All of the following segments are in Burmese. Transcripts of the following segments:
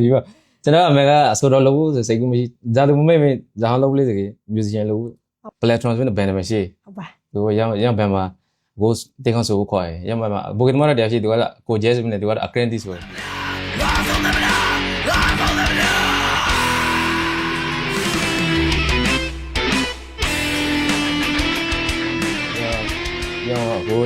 이거 제가 내가 소로 로고 세고 뭐 자도 몸에 자한 로고 레게 뮤지션 로고 플랫폼 에 밴드 메시 ဟုတ်ပါ 그거 양 밴마 고 대강 소고 거에 양 밴마 보게 말아 대시 누가 고 제스 네 누가 아크렌티스 거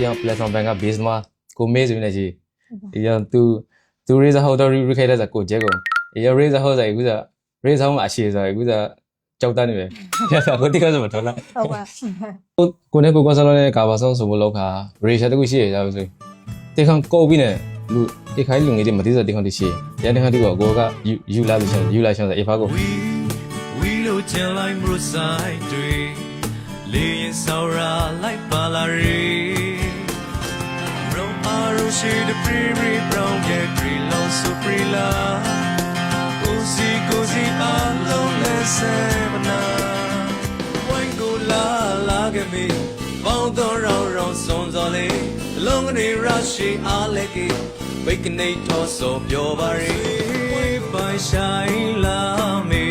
양 플랫폼 밴가 베이스마 고 메즈 네지 양 tu raise how to recreate as a coach jago ye raise how sai guza raise how ma ashi sai guza ကြောက်တန်းနေပဲရတာကိုတိကဆိုမထော်လား ဟုတ်ပါ ကိုနဲ့ကိုကောဆလောနဲ့ကာဘာဆောင်ဆိုမလောက်ခါရေရှာတခုရှိရကြလို့ဆိုတေခန့်ကောက်ပြီးနဲ့လူတေခိုင်းလူငယ်တွေမသိစတေခန့်တရှိရတဲ့ခန့်တကိုကယူလာလို့ရှင်ယူလာရှင်ဆိုအေဖာကို we lo chen like roadside tree leyin saura like balari from arrow shade the free brown get tree long so free la cozy alone let's sevena wine go la get me bound the round songs all long ni rush aleki wake night toss so pure bari by shine la me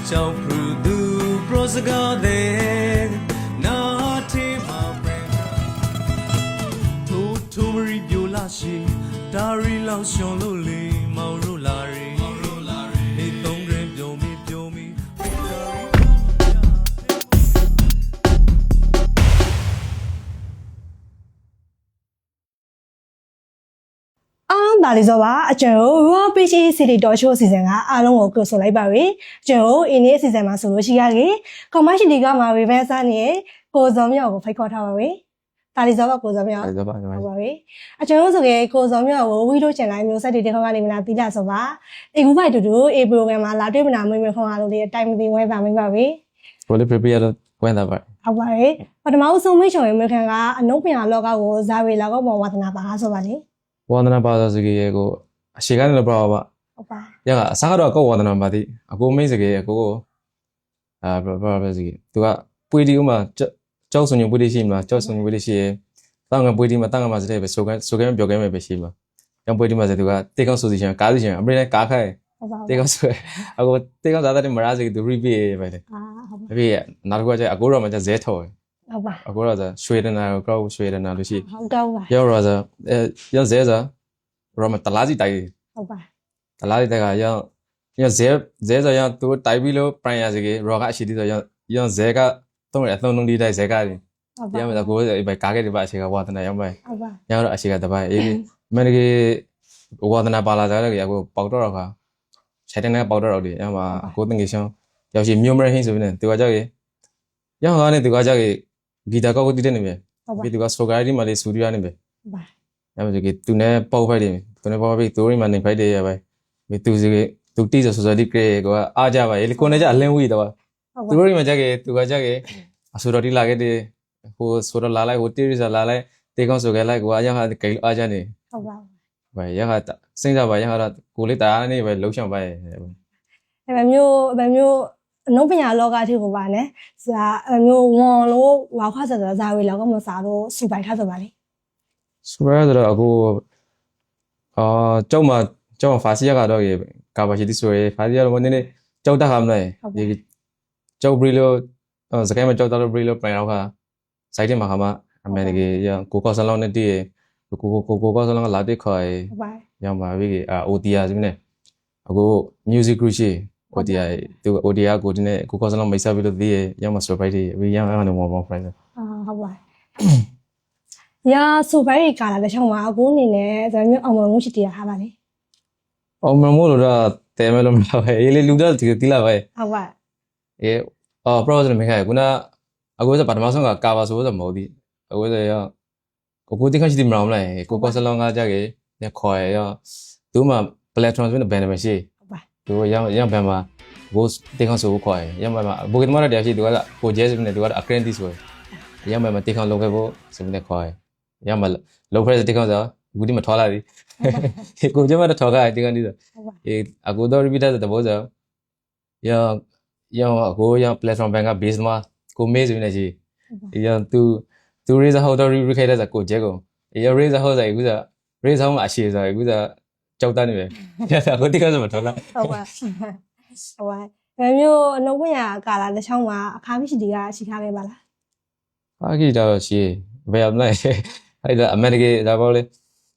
chao through the prosga de na te ma friend to mari pyo la shi dari lao shon lo le mau ro la ri ni tong ren pyo mi ဒါလေးဆိုပါအကျဉ်းကို Raw Page City Talk Show အစီအစဉ်ကအားလုံးကိုကြိုဆိုလိုက်ပါပြီအကျဉ်းကိုအင်းဒီအစီအစဉ်မှာဆိုလို့ရှိရကေကွန်မရှင်ဒီကမှာ Revan စားနေကိုစောမြောက်ကိုဖိတ်ခေါ်ထားပါပြီဒါလေးဆိုပါကိုစောမြောက် အဲ့ဒါပါ ဟုတ်ပါပြီအကျဉ်းဆိုကေကိုစောမြောက်ကိုဝီလိုချန်တိုင်းမျိုးဆက်တွေတခေါက်ကနေမလားပြီးလာဆိုပါအေကူဖိုက်တူတူအေ program မှာလာတွေ့မလားမွေးမွေးခေါင်းအားလို့ဒီအတိုင်းမသိဝဲပါမိပါပြီ ကိုလေး prepare တော့ဝင်တာပါ ဟုတ်ပါပြီပထမဆုံးမိတ်ချော်ရေမခံကအနုပညာလောကကိုဇာဝေလာကောပေါ်ဝါသနာပါဆိုပါလေ ဝါဒနာပါဆိုစကြီးရဲ့ကိုအရှိကနေလည်းပါပါ ဟုတ်ပါ ရကအစားကတော့ကောဝါဒနာပါတိအကိုမိတ်စကြီးရဲ့ကိုဘာစကြီးသူကပွေဒီဥမှာကြောက်စုံညပွေဒီရှိမှာကြောက်စုံညပွေဒီရှိရဲ့တောင်းကပွေဒီမှာတောင်းကမှာစတဲ့ပဲဆိုကဲပြောကဲမဲ့ပဲရှိမှာရောပွေဒီမှာစသူကတေကောက်ဆိုစီချင်ကားစီချင်အမေနဲ့ကားခိုင်း ဟုတ်ပါ တေကောက်ဆိုအကိုတေကောက်သားတဲ့မရစကြီးသူ repeat ပဲလေ ဟုတ်ပါ အဖေနောက်တစ်ခုကကျအကိုတော့မှကျဇဲထော် ဟုတ်ပါ အကိုတော့ရွှေရနာကိုကောက်ရွှေရနာလို့ရှိ ဟုတ်ကောင်းပါ ရောက်တော့ရောက်ဇဲစားရောမတလားစီတိုက် ဟုတ်ပါ တလားစီတိုက်ကရောက်ဇဲစားရောက်သူတိုက်ပြီးလို့ပရိုင်ယာစီကရောကအရှိတီဆိုရောက်ဇဲကသုံးရအသုံးလုံးဒီတိုက်ဇဲကတယ် ဟုတ်ပါ တရားမလားကိုယ်ပဲကားခဲ့တယ်ပါအရှိကဝါသနာရောက်ပဲ ဟုတ်ပါ ရောက်တော့အရှိကတပိုင်းအေးမင်းကြီးဝါသနာပါလာကြတယ်ကကိုပေါက်တော့ခါဆိုင်တဲ့ပေါက်တော့တယ်အဲ့မှာကိုတင်ကြီးရှောင်းရောက်ရှိမြို့မရဟင်းဆိုပြီးနေသူကကြောက်ရေရောက်ကနေသူကကြောက်ရေဂီတာကောက်ကိုတီးတယ်နေပဲ ဟုတ်ပါ ပြီးသူကစတိုဂိုင်းဒီမှာလေးစတူဒီယိုနေပဲ ဟုတ်ပါ အဲ့မှာဒီသူနဲ့ပေါက်ဖိုက်တယ်သူနဲ့ပေါက်ဖိုက်သူရိမနေဖိုက်တယ်ရပဲဒီသူစီသူတီးဆိုဆိုဒီကရေကအားကြပါလေကိုနေကြအလင်းဝီတော့ ဟုတ် သူ ပါ ရိမကြကေသူကကြကေအဆိုတော်တီလာခဲ့တယ်ဟိုဆိုတော့လာလိုက်ဟိုတီးရလာလိုက်တေကောင်းဆိုခဲ့လိုက်ကိုအရဟာကေအားကြနေ ဟုတ်ပါ ပဲရဟာစဉ်းစားပါရဟာကိုလေးတာနေပဲလှုပ်ဆောင်ပါရဲ့ အဲ့မျိုးအနုပညာလောကအထိကိုပါနဲ့ဇာအဲ့မျိုးဝန်လို့ဝါခွာဆက်ဆိုဇာဝေလောက်ကောမစားလို့စူပိုက်ထားဆိုပါလေ ဆိုရတော့အခုကျောင်းဖာစီရကတော့ရေကာဘာရှိတီဆိုရေဖာစီရတော့နည်းနည်းကျောက်တက်ခါမလဲဒီကျောက်ဘရီလိုစကိုင်းမှာကျောက်တက်လို့ဘရီလိုပြန်တော့ခါစိုက်တင်မှာခါမှာအမေကြီးရကိုကောဆလောင်းနဲ့တည်းကိုကောဆလောင်းကလာတဲ့ခေါ်ရေ ဟုတ်ပါ ရောင်းပါပြီOTR စမနဲ့အခု music group ရှိ OTR သူ OTR ကိုဒီနေ့ကိုကောဆလောင်းမိတ်ဆက်ပြီးလို့ဒီရောင်းမှာ surprise တွေရောင်းအောင်မော် friend ဟုတ်ပါရာစူပိုက်ကာလာတဲ့ချောင်းမှာအခုအနေနဲ့ဇာမျိုးအောင်မမှုရှိတရားထားပါလေ အောင်မမို့လို့တော့တဲမဲလို့မလာပဲအေးလေလူတော့တီလာပဲ ဟုတ်ပါ အေးproposal မခိုင်ခုနအခုစပထမဆုံးကကာဘာဆိုဆိုမဟုတ်ဒီအခုစရကိုတိခန့်ရှိတယ်မလားမလားကိုကောဆလောင်းကကြကေညခေါ်ရသူမှ platform ဆိုတဲ့ band မရှိ ဟုတ်ပါ သူရောင်းဘန်မှာကိုတိခန့်ဆိုခေါ်ရရောင်းဘန်မှာဘိုကတမရတရားရှိသူကကိုဂျဲဆိုနေသူက apprentice ဆိုရောင်းဘန်မှာတိခန့်လုပ်ခဲ့ဖို့စမနေခေါ်ရရောင်းဘန်လုပ်ခဲ့တဲ့တိခန့်ဆိုအခုဒီမှာထွားလာပြီကိုကျမတော့ထော်ခဲ့တိခန့်ဒီဆို ဟုတ်ပါ အေးအခုတော့ repeat တဲ့ဘောဆိုရောကိုရော platform bank က base မှာကိုမေးဆိုနေကြီးရောသူ raise how to recreate as a coach ကိုအေး raise how ဆိုအခုဆို raise how မှာအရှိဆိုအခုဆို ကြောက်တန်းနေပဲကိုတိခါဆိုမထော်လား ဟုတ်ပါဟုတ်ပါဒါမျိုးအနှုတ်ဝင်ရကာလာတစ်ချောင်းမှာအခါမရှိတီကရှိထားခဲ့ပါလား ဟာကြီးတော့ရှိဘယ်အောင်လဲအဲ့ဒါအမေရိကဒါပေါ်လေ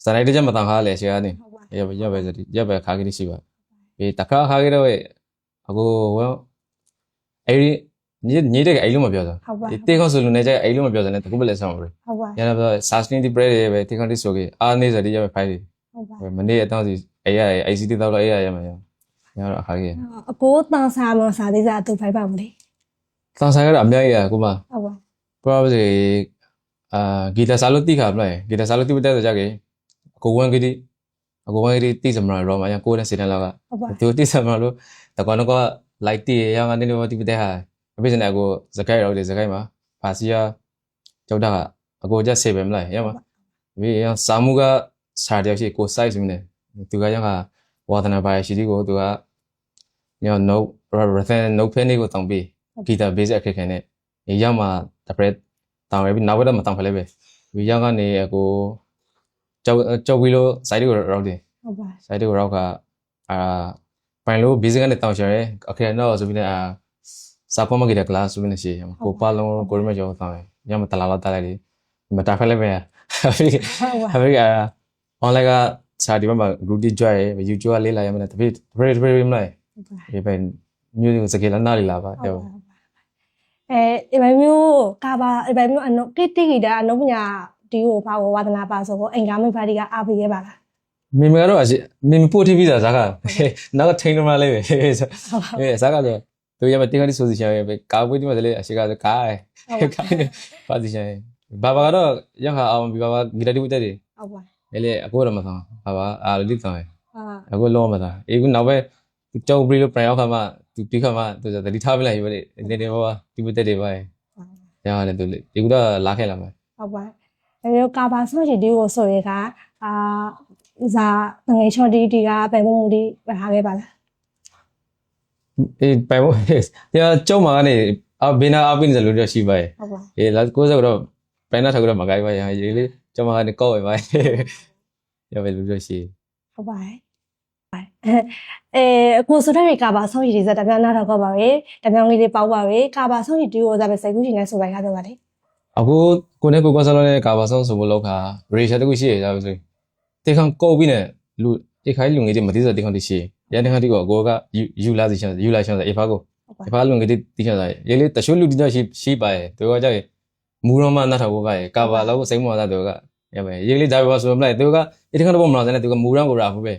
စနိုက်တကြမတန်ခါလေရှိရနေ ဟုတ်ပါ ရပဲစတိရပဲခါကြီးရှိပါဒီတခါခါကြီးတော့အခုအဲ့ဒီညီတဲ့အဲ့လိုမပြောစမ်း ဟုတ်ပါ ဒီတေခေါဆိုလူနေကြအဲ့လိုမပြောစမ်းနဲ့တကူပဲလဲဆောင်ပါလေ ဟုတ်ပါ ရတော့ sustainability bread တွေပဲတေခေါတိဆိုကေအားနေစတိရပဲဖိုင် ဟုတ်ပါ မနေ့အတော့စီအဲ့ရ ICT တော့အဲ့ရမှာရတော့အခါကြီး အကိုတန်ဆာမစာသေးစားသူဖိုက်ပါမလဲ တန်ဆိုင်ကတော့အများကြီးอ่ะကိုမ ဟုတ်ပါ probably ဂီတာစာလို့တိခါမလားဂီတာစာလို့တိပတဲ့ကြကေအကိုဝန်ကတိတိစမရောမရကိုနဲ့စေတန်လာက ဟုတ်ပါ သူတိစမလို့တကောနကောလိုက်တီရငါနေလို့တိပတဲ့ဟာအပိစနေအကိုဇကိုက်ရောဒီဇကိုက်မှာဘာစီယာကျောက်တာကအကိုကြဆေပဲမလားရမှာဒီရစာမှုကစာတယောက်ရှိကို size မနေသူကရကဝါသနာပါရှိဒီကိုသူကည note rather note pen ကိုတောင်းပြီးဂီတာ base အခက်ခဲနဲ့ရမှာတပရက်တောင်းရပြီးနောက်ဘက်တော့မတောင်းဖလဲပဲဒီရကနေအကိုကြောက်ပြီးလို့ side ကိုရောက်တယ် ဟုတ်ပါ side ကိုရောက်ကပိုင်လို့ basic နဲ့တောင်းချရဲအခက်တော့ဆိုပြီးနဲ့စာပေါ်မှာဂီတာ class ဆိုပြီးနဲ့ရှိကိုပါလုံးကိုရမကျော်တောင်းရမှာတလာလောက်တက်လိုက်တယ်မတားဖလဲပဲဟုတ်ပါ အမေက online ကစာဒီမှာ group တွေ join ရ YouTube ကလေးလာရမယ်တပည့်မလားဒီပဲ music စကေးလာနားလေးလာပါအဲ့ ဒီဘက်မျိုးကာဘာဒီဘက်မျိုးအနုကိတိဂီတာအနုပညာဒီကိုဘာဝဝါဒနာပါဆိုတော့အင်္ဂါမိဖာဒီကအားပေးခဲ့ပါလား မင်းကတော့မင်းပို့ထိပြီးသားဇာကနောက်ကထိန်တော့လေးပဲဇာကလည်းသူရမတင်ကလေးဆိုစီချင်ပဲကာပွေးဒီမှာလည်းအရှိကကားပါစီချင်ဘာကတော့ရခအောင်ပြီးဘာဂီတာတီးတက်တယ် ဟုတ်ပါ လေအခုတော့မဆောင်ဘာအာလိတောင်း ဟာ အခုလုံးမသားအခုနောက်ပဲကြောက်ပြီးလို့ပြန်ရောက်ခါမှသူပြီးခါမှသူတတိထားပြလိုက်ပဲနေဘာတီးတက်တယ်ပါရတယ်သူလေဒီကတော့လာခဲ့လာမယ် ဟုတ်ပါဒီမျိုးကာဘာဆိုချီဒီကိုဆိုရကဇာငွေချော်ဒီကဘယ်မှုဒီထားခဲ့ပါလား အေးပိုင်ဖို့ကြောက်မှာကနေဘေးနာအပင်းစလို့ရရှိပါရဲ့ ဟုတ်ပါ အေးလာကိုစကတော့ပိုင်နာထောက်တော့မကိုက်ပါရဲ့ရေးလေးကြောက်မှာကနေကောက်ဝယ်ပါရပဲလို့ရရှိ ဟုတ်ပါကိုဆိုတဲ့ကာဘာဆောင်ရည်ဒီစတပြန်နာတော့ပါပဲတပြောင်းလေးလေးပေါက်ပါပဲကာဘာဆောင်ရည်ဒီကိုဇာပဲစိတ်ကူးရှင်နဲ့ဆိုလိုက်ရတော့ပါလေ အခုကိုနဲ့ကိုကစားလို့ကာဘာဆောင်ဆိုဖို့လောက်ခါရေရှာတခုရှိရကြပါစို့တေခံကောက်ပြီးနဲ့လူတေခိုင်းလူငယ်တွေမသိစတေခံတိရှိရန်တေခံတိကိုအကိုကယူလာစီချင်ယူလာချင်အေဖာကိုအေဖာလူငယ်တွေတိချင်စားရေးလေးတချို့လူတိကျရှိပါရဲ့သူကကြည့်မူရောမနာထားဖို့ပါရဲ့ကာဘာလောက်စိတ်မောတာသူကရပဲရေးလေးဒါပဲဆိုမလိုက်သူကတေခံတော့မနာစနဲ့သူကမူရောကိုရာဖို့ပဲ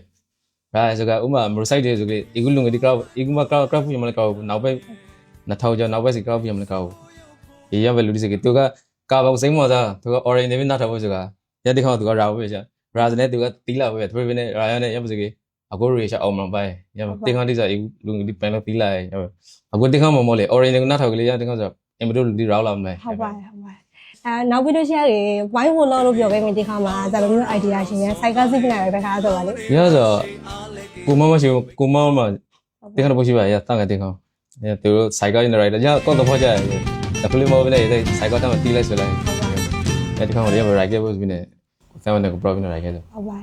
ဒါဆိုကဥမာမရိုက်တယ်ဆိုလေဒီကုလူငယ်ဒီကောက်ဒီကုမကောက်ဖူးရမလဲကောက်နောက်ပဲ2000ကျော်နောက်ပဲစီကောက်ဖူးရမလဲကောက်ရေးရပဲလူဒီစကသူကကာဘာစိတ်မောတာသူက orange နေနာထားဖို့ဆိုတာရတဲ့ခေါက်သူကရာဖို့ပဲရှာရာဇနဲ့သူကတီးလာပဲသူပဲနဲ့ရာရနဲ့ရမစကေအခုရေရှာအောင်မပိုင်ရမတင်ခါတိစားလူငယ်ဒီပန်လို့တီးလာရအခုတင်ခါမမောလေ orange ကိုနာထားကလေးရတင်ခါဆိုအင်မတို့လူဒီရောက်လာမလဲ ဟုတ်ပါနောက်ပြီးလို့ရှိရင်ဝိုင်းဝလို့လို့ပြောခဲ့မိဒီခါမှာဇာလိုမျိုး idea ရှင်နဲ့ psychiatric နဲ့ပဲခါတော့ပါလေ ရဆိုကိုမမရှိကိုမမတင်ခါတော့ရှိပါရတန်ကတင်ခါသူ psychiatric နဲ့ရကောက်တော့ဖောက်ကြတယ်တကလေးမောပဲလေ psychiatric မှာတီးလိုက်ဆိုလိုက်ဒီခါမှာရမရိုက်ခဲ့ဖို့ဆိုပြီးနဲ့ဆမ်နဲ့ကို problem ရိုက်ခဲ့တယ် ဟုတ်ပါ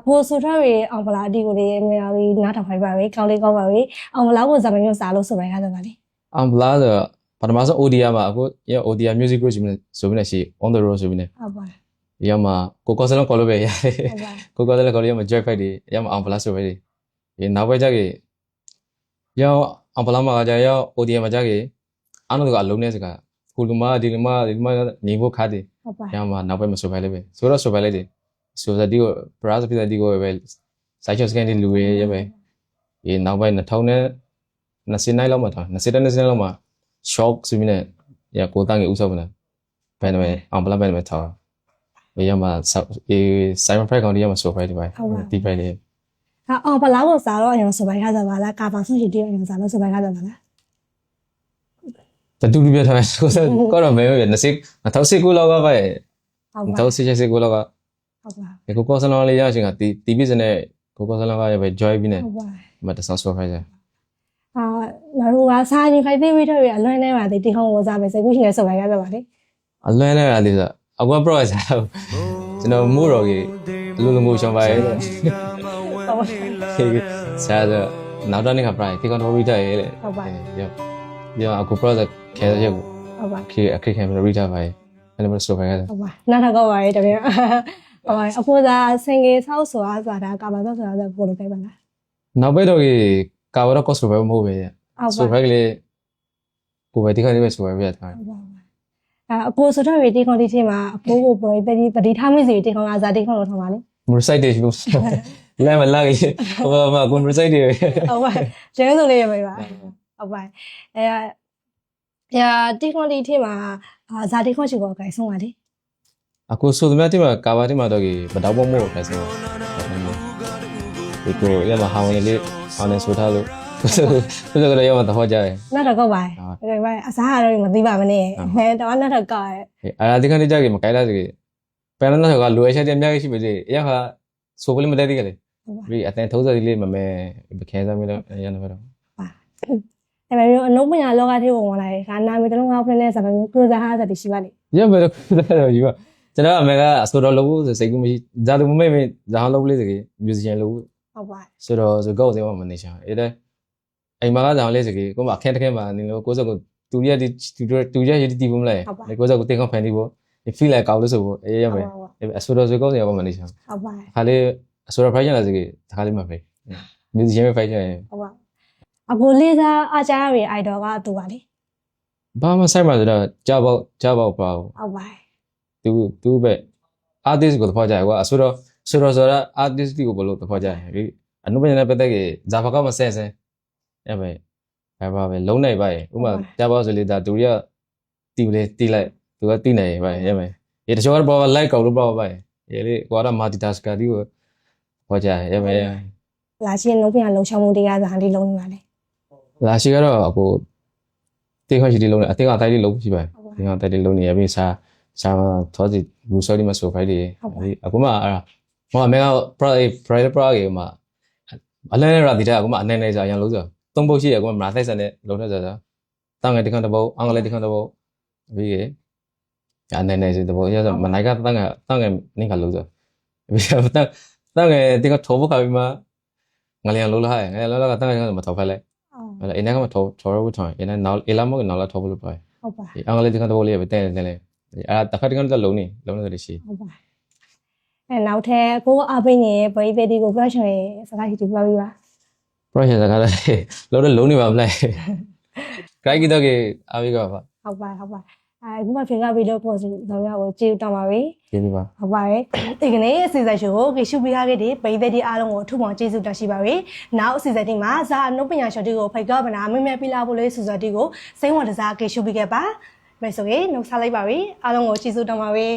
ကိုဆိုတော့ရေအောင်ဗလာဒီကိုလေးမြေတော်ကြီးနားထောင်ဖိုက်ပါပဲကောင်းလေးကောင်းပါပဲအောင်ဗလာကိုဇာမမျိုးစားလို့ဆိုလိုက်ရတော့ပါလေ အမ်ဘလာဆိုပထမဆုံး ODR မှာအခု ODR music group ဆိုပြီးနေရှိ on the road ဆိုပြီးနေ ဟုတ်ပါ ရမှာကိုကောစလုံး call လို့ပဲရ ဟုတ်ပါ ကိုကောစလုံး call ရမှာ joy fight တွေရမှာအမ်ဘလာဆိုပဲဒီနောက်ပဲကြကြီးရောအမ်ဘလာမှာကြရော ODR မှာကြကြီးအားလုံးကအလုံးနဲ့စကားကိုလူမဒီနေဖို့ခါတယ် ဟုတ်ပါ ရမှာနောက်ပဲမဆိုပဲလေပဲဆိုတော့ဆိုပဲလေဒီဆိုတော့ဒီကို browser ပြတဲ့ဒီကိုပဲ site scan တွေလူရပဲဒီနောက်ပဲ2000နဲ့29လောက်မှာထား29လောက်မှာ shock ဆိုပြီးနဲ့ရကိုတန်းကြီးဥစားမလားဘယ်နဲ့အောင်ပလန်ဘယ်နဲ့ထားဘေးရမှာSimon Fry ကောင်ဒီရမှာဆိုဖိုက်ဒီပိုင်းဒီပိုင်းလေး အောင်ဗလာကိုစားတော့အရင်ဆိုလိုက်ရတော့ပါလားကာပါဆုံးရှိတဲ့အရင်စားလို့ဆိုလိုက်ရတော့ပါလား တတူတူပြထားတယ်ဆိုတော့ကတော့မဲရ2019လောက်ကပဲ ဟုတ်ပါ 2019လောက်က ဟုတ်ပါ ဒီကိုကောဆလောလေးရရှင်ကတီးပြီးစနဲ့ကိုကောဆလောကရပဲ joy ပြီးနဲ့ ဟုတ်ပါ မတဆန်းဆိုဖိုက်ကြ ငါတို့ကစားရင်ခိုင်သေးပြီးတော့အလွန်နဲ့ပါတိခေါင်းကိုစားမယ်စိတ်ကူးရှင်နဲ့ဆိုလိုက်ရတော့ပါလေ အလွဲနဲ့ရလေးဆိုအကွာ pro စားကျွန်တော်မို့တော်ကြီးလူလူမျိုးရှောင်းပါရဲ့ ဆရာဆိုနောက်တော့နေခါပြိုင်ဒီကောင်တော့ reader ရဲ့လေရောအခု project ခဲရရက်ကို ဟုတ်ပါ အခက်ခဲမလို့ reader ပါရဲ့အဲ့လိုဆိုပါခဲ့တယ် ဟုတ်ပါနောက်ထပ်ကောပါရဲ့တကယ်ဟုတ်ပါအဖိုးသားစင်ငယ်ဆောက်ဆိုတာကာဘာဆောက်ဆိုတာကိုလိုပဲပါလား နောက်ပဲတော့ကာဝရကော့ဆိုပဲမဟုတ်ပဲဆိုပဲလေကိုပဲဒီခါလေးပဲဆိုပဲပြထား ဟုတ်ပါအဖိုးဆိုတော့ဒီကွန်တီတီမှာအဖိုးကိုပေါ်ပြီးပတိထားမိစီတင်ခေါင်းကဇာတိခေါင်းလို့ထောင်ပါလေ မရစိုက်တယ်လို့လဲမလာကြီးဟိုမှာကွန်ရစိုက်တယ် ဟုတ်ပါကျဲဆိုလေးရပါဟုတ်ပါဒီကွန်တီတီမှာဇာတိခေါင်းရှိကောကိုင်ဆုံးပါလေ အခုဆိုသမျှတိမှာကာဘာတိမှာတော့ဘတောက်ပေါ်မို့ပဲဆိုဒီကိုရမဟာဝင်လေးအောင်နေဆိုထားလို့ဆိုတော့ရမတော့ကြရဲ့ နောက်တော့ကောပါဒါပေမဲ့အစားကတော့မသိပါမနဲ့တော့နောက်တော့ကောရဲ့ အဲ့ဒါဒီခါနေကြကြီးမကိုင်းလာစီပန်လန်းတော့ကလိုအပ်ချက်တွေအများကြီးရှိပြီလေအရာကဆိုပလေးမတက်သေးကြလေဒီအတန်ထုံးစည်းလေးမမဲပခဲစားမျိုးတော့ရနေပါတော့ အဲ့မဲ့မျိုးအနုပညာလောကထဲကိုဝင်လာတယ်ခါနာမည်တလုံးငါဖနဲ့ဆိုမျိုးကရိုဇာဟာဆိုတရှိပါလေ ရမယ်တော့တော့ယူပါကျွန်တော်အမေကအဆိုတော်လို့စိတ်ကူးမရှိဇာတူမမေ့မေ့ဇာဟောင်းလို့လေးစကြီးမြူဇီရှန်လို့ ဟုတ်ပါ ဆိုတော့ဆိုကောက်စင်းမနေချာအဲ့ဒါအိမ်မှာကဇာဟောင်းလေးစကြီးကိုမအခက်တခဲမှာနေလို့ကိုစကိုတူရဒီတူရရတီးဖို့မလဲကိုစကိုတင်ကောက်ဖန်တီးဖို့ feel လိုက်ကောက်လို့ဆိုဖို့အေးရမယ်အဆိုတော်ဆိုကောက်စင်းမနေချာ ဟုတ်ပါ ခါလေးအဆိုတော် project လာစကြီးခါလေးမှာပဲမြူဇီရှန်ပဲ project ရ ဟုတ်ပါအခုလေးစားအားကြားရအိုက်ဒေါ်ကတူပါလေ ဘာမှဆိုင်မှာဆိုတော့ကြောက်ပေါ့ပါ ဟုတ်ပါ သူပဲ artist ကိုတော့ကြရကွာဆိုတော့ဆိုတာ artist ကိုဘလို့တော့ကြရဒီအနုပညာနဲ့ပတ်သက်ကြဇာဖကမဆဲအဲ့ပဲလုံးနိုင်ပါရဲ့ဥမာကြပါဆိုလေဒါသူရတီလေတီလိုက်သူကတီနေပါရဲ့ပဲဒီတချို့ကတော့ like ကောက်လို့ပေါ့ပါရဲ့လေကွာတော့ multitasker ဒီကိုဟောကြရဲ့ပဲ လာရှင်လုံးပြန်လုံချောင်းမှုတရားဇာတိလုံးနေပါလေ လာရှိကတော့အခုတေခွန်ရှိဒီလုံးနဲ့အတင်းကတိုက်လေးလုံးရှိပါဒီကတိုက်လေးလုံးနေရပြီစာသောစီဘူဆော်ဒီမဆိုဖိုင်ဒီအခုမှအဲ့ဟောအမေက private pro ကြီးမှာအလဲရဒီတဲ့အကူမှအနေနဲ့ဆိုအရင်လုံးဆိုသုံးပုတ်ရှိရကူမှမလားတိုက်စံနဲ့လုံးနဲ့ဆိုတော့တောင်းငယ်တခန့်တပုတ်အင်္ဂလိပ်တခန့်တပုတ်ပြီးရအနေနဲ့ဆိုတပုတ်ရဆိုမနိုင်ကတောင်းငယ်နေကလုံးဆိုပြီးတောင်းငယ်ဒီကထောဖို့ခါပြီးမှငလျံလုံးလာငလျံလုံးလာကတောင်းငယ်ကမထောက်ဖက်လိုက်အဲ့ဒါအင်းကမထောရဘူးထောင်းအင်းနောက်အလာမကနောက်လာထောဖို့လို့ပဲ ဟုတ်ပါ အင်္ဂလိပ်တခန့်တပုတ်လေးပဲတဲ့တယ်လေအဲ့ဒါတစ်ခါတခါတော့လုံးနေရှိ ဟုတ်ပါနောက်ထပ်ကိုအပိနေဘိဘေဒီကို brush ရစကားရှိတူပြောပြီးပါ project စကားလည်းလုံးနေပါမလားခိုင်းကြတော့အဘိကပါ ဟုတ်ပါအခုမှပြင်ကပြီးတော့ပေါ့စီတော့ရကိုကြည့်တောင်းပါပြီ ကျေးဇူးပါ ဟုတ်ပါရဲ့ဒီကနေ့အစီအစဉ်ရှိုးကိုကေရှုပေးခဲ့တဲ့ဘိဘေဒီအားလုံးကိုထူပေါင်းကျေးဇူးတင်ရှိပါပြီနောက်အစီအစဉ်ဒီမှာဇာအနုပညာရှင်တွေကိုဖိတ်ခေါ်ပါနာမင်းမြပြလာဖို့လေးစုစတီကိုစိမ့်ဝင်တစားကေရှုပေးခဲ့ပါမယ်ဆိုရင်နှုတ်ဆက်လိုက်ပါပြီအားလုံးကိုကျေးဇူးတင်ပါပြီ